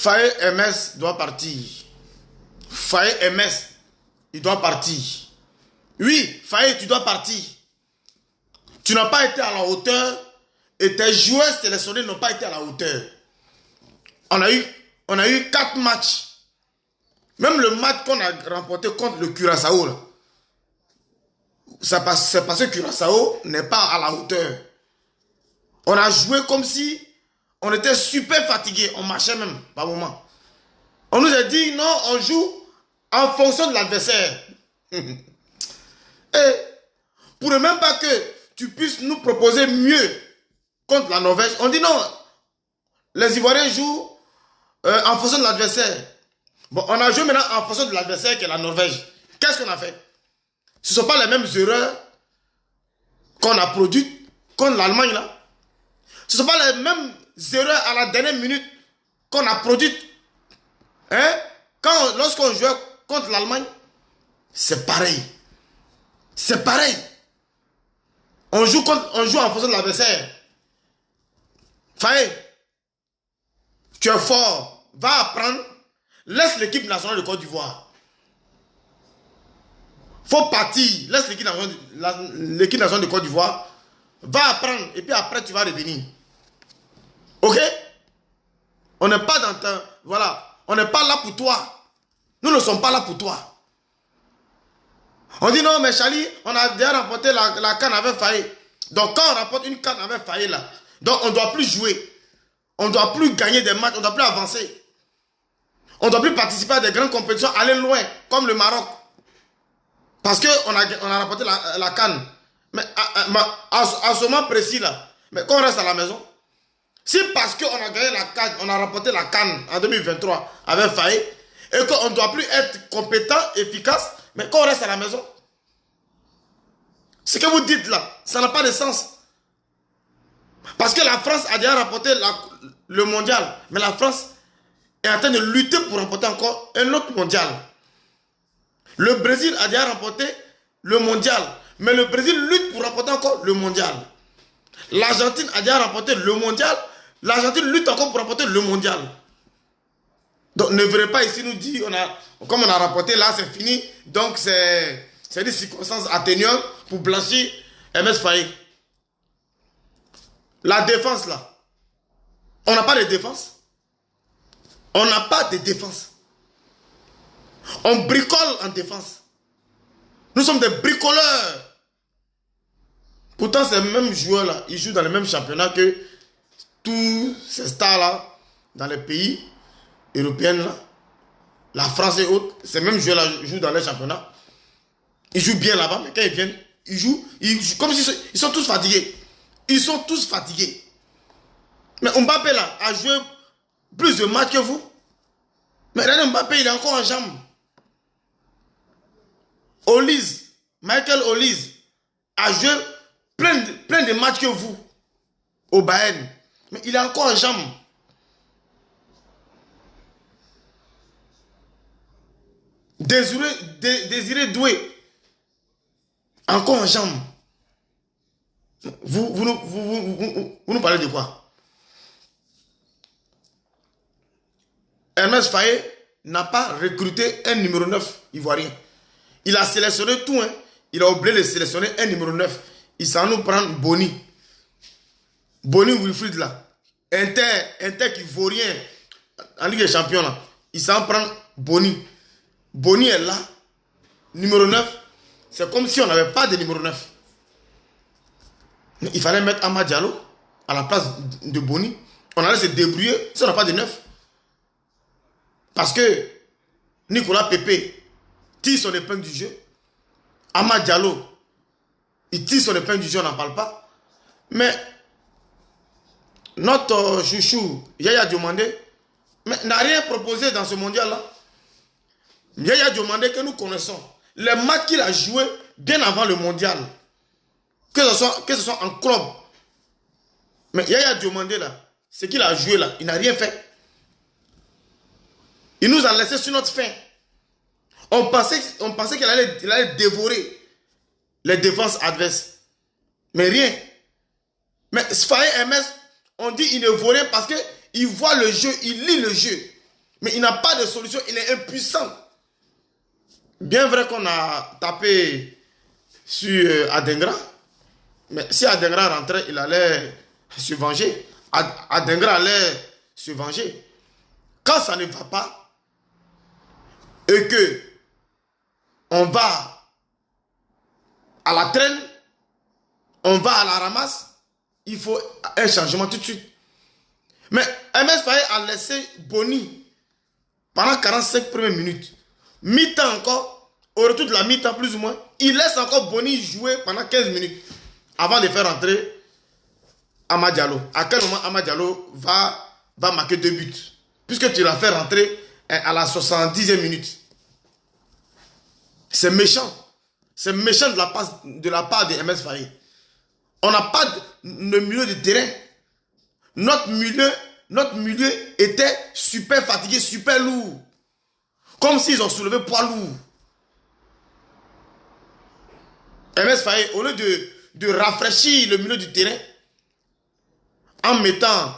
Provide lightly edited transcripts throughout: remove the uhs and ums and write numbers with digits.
Faye MS doit partir. Faye MS, il doit partir. Oui, Faye, tu dois partir. Tu n'as pas été à la hauteur et tes joueurs sélectionnés n'ont pas été à la hauteur. On a eu 4 matchs. Même le match qu'on a remporté contre le Curaçao, là, c'est parce que Curaçao n'est pas à la hauteur. On a joué comme si on était super fatigué. On marchait même par moment. On nous a dit non, on joue en fonction de l'adversaire. Et pour ne même pas que tu puisses nous proposer mieux contre la Norvège, on dit non. Les Ivoiriens jouent en fonction de l'adversaire. Bon, on a joué maintenant en fonction de l'adversaire qui est la Norvège. Qu'est-ce qu'on a fait? Ce ne sont pas les mêmes erreurs qu'on a produites contre l'Allemagne là. Ce ne sont pas les mêmes erreurs à la dernière minute qu'on a produites. Hein? Lorsqu'on jouait contre l'Allemagne, c'est pareil. C'est pareil. On joue en fonction de l'adversaire. Faye, tu es fort. Va apprendre. Laisse l'équipe nationale de Côte d'Ivoire. Faut partir. Laisse l'équipe nationale de Côte d'Ivoire. Va apprendre. Et puis après, tu vas revenir. Ok? On n'est pas dans ta... Voilà. On n'est pas là pour toi. Nous ne sommes pas là pour toi. On dit non, mais Charlie, on a déjà remporté la CAN avec Faye. Donc quand on remporte une CAN avec Faye là, donc on ne doit plus jouer. On ne doit plus gagner des matchs. On ne doit plus avancer. On ne doit plus participer à des grandes compétitions, aller loin, comme le Maroc. Parce qu'on a remporté la CAN. Mais à ce moment précis là, mais quand on reste à la maison, si parce qu'on a gagné la CAN, on a remporté la CAN en 2023 avec Faye, et qu'on ne doit plus être compétent, efficace, mais quand on reste à la maison, ce que vous dites là, ça n'a pas de sens. Parce que la France a déjà remporté le mondial, mais la France est en train de lutter pour remporter encore un autre mondial. Le Brésil a déjà remporté le mondial, mais le Brésil lutte pour remporter encore le mondial. L'Argentine a déjà remporté le mondial, l'Argentine lutte encore pour remporter le mondial. Donc ne venez pas ici nous dire, comme on a remporté là, c'est fini, donc c'est des circonstances atténuantes pour blanchir MS Faye. La défense là, on n'a pas de défense. On n'a pas de défense. On bricole en défense. Nous sommes des bricoleurs. Pourtant, ces mêmes joueurs-là, ils jouent dans le même championnat que tous ces stars-là, dans les pays européens, là, la France et autres, ces mêmes joueurs-là jouent dans les championnats. Ils jouent bien là-bas, mais quand ils viennent, ils jouent comme s'ils sont tous fatigués. Ils sont tous fatigués. Mais Mbappé, là, a joué plus de matchs que vous. Mais regardez, Mbappé, il est encore en jambes. Michael Olise a joué plein de matchs que vous au Bayern. Mais il est encore en jambes. Désiré Doué, encore en jambes. Vous nous parlez de quoi? Hermès Faye n'a pas recruté un numéro 9 ivoirien. Il a sélectionné tout. Il a oublié de sélectionner un numéro 9. Il s'en nous prend Boni. Boni Wilfried là. Inter qui vaut rien en Ligue des Champions là. Il s'en prend Boni. Boni est là. Numéro 9. C'est comme si on n'avait pas de numéro 9. Il fallait mettre Amad Diallo à la place de Boni. On allait se débrouiller si on n'a pas de 9. Parce que Nicolas Pepe tire son épingle du jeu. Amad Diallo, il tire son épingle du jeu, on n'en parle pas. Mais notre chouchou, Yaya Diomandé, n'a rien proposé dans ce mondial-là. Yaya Diomandé que nous connaissons, les matchs qu'il a joués bien avant le mondial, que ce soit en club. Mais Yaya Diomandé, là, ce qu'il a joué là, il n'a rien fait. Il nous a laissé sur notre faim. On pensait qu'il allait dévorer les défenses adverses. Mais rien. Mais Faye MS, on dit qu'il ne vaut rien parce qu'il voit le jeu, il lit le jeu. Mais il n'a pas de solution, il est impuissant. Bien vrai qu'on a tapé sur Adengra, mais si Adengra rentrait, il allait se venger. Adengra allait se venger. Quand ça ne va pas, et que on va à la traîne, on va à la ramasse, il faut un changement tout de suite. Mais MS Faye a laissé Boni pendant 45 premières minutes. Mi-temps encore, au retour de la mi-temps plus ou moins, il laisse encore Boni jouer pendant 15 minutes avant de faire entrer Amad Diallo. À quel moment Amad Diallo va marquer 2 buts? Puisque tu l'as fait rentrer à la 70e minute. C'est méchant. C'est méchant de la part de MS Faye. On n'a pas de milieu de terrain. Notre milieu était super fatigué, super lourd. Comme s'ils ont soulevé poids lourd. MS Faye, au lieu de rafraîchir le milieu du terrain, en mettant,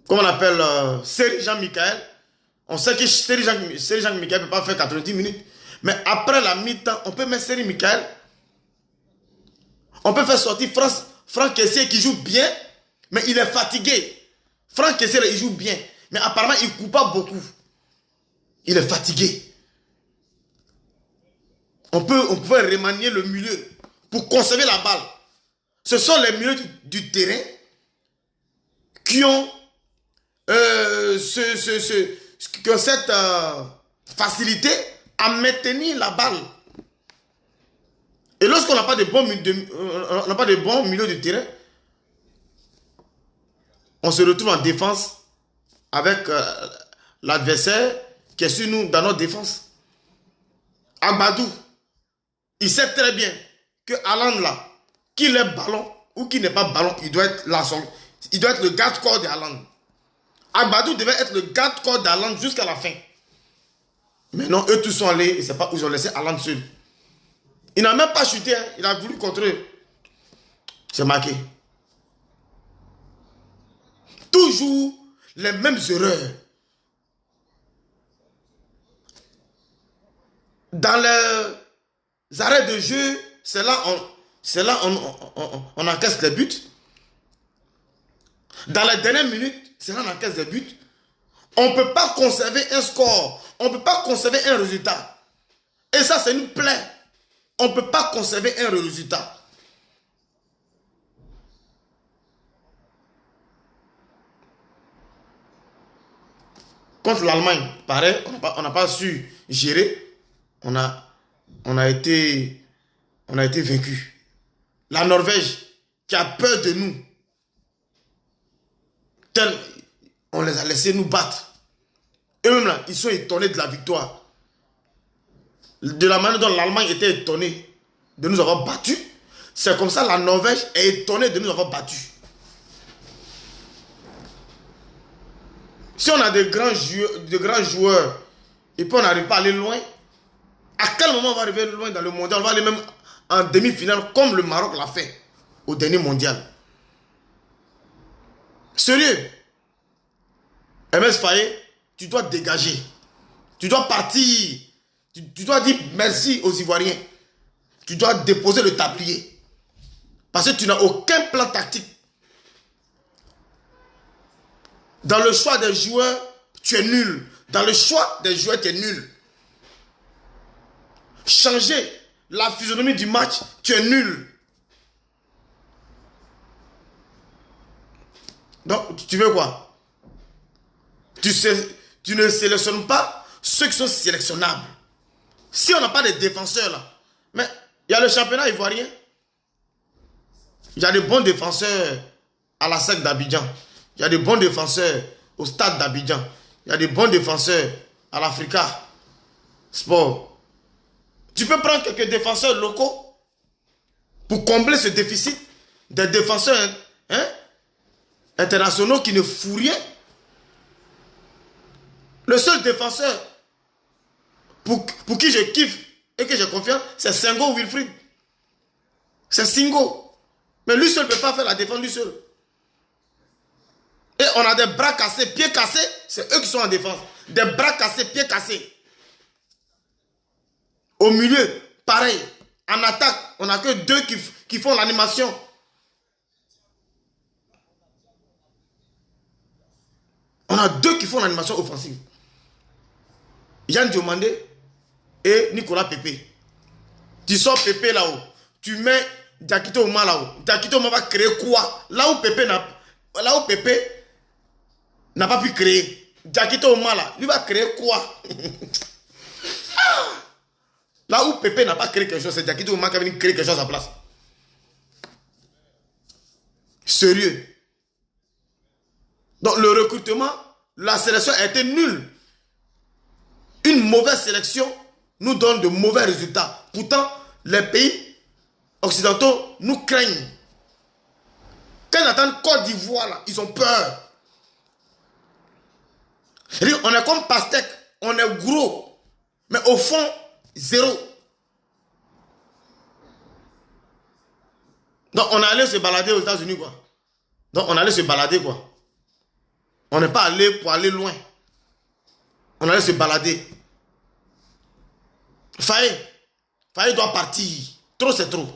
comment on appelle, Seri Jean-Michel, on sait que Seri Jean-Michel ne peut pas faire 90 minutes. Mais après la mi-temps, on peut mettre Seri Michael. On peut faire sortir Franck Kessié qui joue bien, mais il est fatigué. Franck Kessié, il joue bien, mais apparemment, il ne court pas beaucoup. Il est fatigué. On pouvait remanier le milieu pour conserver la balle. Ce sont les milieux du terrain qui ont cette facilité à maintenir la balle. Et lorsqu'on n'a pas de bons milieux de terrain, on se retrouve en défense avec l'adversaire qui est sur nous dans notre défense. Agbadou, il sait très bien que Haaland là, qu'il est ballon ou qu'il n'est pas ballon, il doit être là. Il doit être le garde-corps de Haaland. Agbadou devait être le garde-corps d'Haaland jusqu'à la fin. Mais non, eux tous sont allés, et c'est pas où ils ont laissé Haaland seul. Il n'a même pas chuté, hein. Il a voulu contrer. C'est marqué. Toujours les mêmes erreurs. Dans les arrêts de jeu, c'est là on encaisse les buts. Dans les dernières minutes, c'est là on encaisse les buts. On ne peut pas conserver un score. On ne peut pas conserver un résultat. Et ça, c'est une plaie. On ne peut pas conserver un résultat. Contre l'Allemagne, pareil, on n'a pas su gérer. On a été vaincu. La Norvège, qui a peur de nous, on les a laissés nous battre. Eux-mêmes là, ils sont étonnés de la victoire. De la manière dont l'Allemagne était étonnée de nous avoir battus, c'est comme ça la Norvège est étonnée de nous avoir battus. Si on a de grands joueurs et puis on n'arrive pas à aller loin, à quel moment on va arriver loin dans le mondial? On va aller même en demi-finale comme le Maroc l'a fait au dernier mondial. Sérieux? MS Faye, tu dois dégager. Tu dois partir. Tu dois dire merci aux Ivoiriens. Tu dois déposer le tablier. Parce que tu n'as aucun plan tactique. Dans le choix des joueurs, tu es nul. Dans le choix des joueurs, tu es nul. Changer la physionomie du match, tu es nul. Donc, tu veux quoi? Tu ne sélectionnes pas ceux qui sont sélectionnables. Si on n'a pas de défenseurs là, mais il y a le championnat ivoirien. Il y a des bons défenseurs à la SEC d'Abidjan. Il y a des bons défenseurs au stade d'Abidjan. Il y a des bons défenseurs à l'Africa Sport. Tu peux prendre quelques défenseurs locaux pour combler ce déficit des défenseurs internationaux qui ne font rien. Le seul défenseur pour qui je kiffe et que j'ai confiance, c'est Sengo Wilfried. C'est Singo. Mais lui seul ne peut pas faire la défense lui seul. Et on a des bras cassés, pieds cassés, c'est eux qui sont en défense. Des bras cassés, pieds cassés. Au milieu, pareil. En attaque, on n'a que 2 qui font l'animation. On a 2 qui font l'animation offensive. Yann Diomandé et Nicolas Pepe. Tu sors Pepe là-haut. Tu mets Diakité Ouma là-haut. Diakité Ouma va créer quoi? Là où Pepe n'a pas pu créer. Diakité Ouma là, lui va créer quoi? Là où Pepe n'a pas créé quelque chose, c'est Diakité Ouma qui va venir créer quelque chose à sa place. Sérieux. Donc le recrutement, la sélection a été nulle. Une mauvaise sélection nous donne de mauvais résultats. Pourtant, les pays occidentaux nous craignent. Quand ils entendent Côte d'Ivoire, là, ils ont peur. On est comme pastèque, on est gros, mais au fond, zéro. Donc on est allé se balader aux États-Unis, quoi. Donc on allait se balader, quoi. On n'est pas allé pour aller loin. On allait se balader. Faye doit partir. Trop, c'est trop.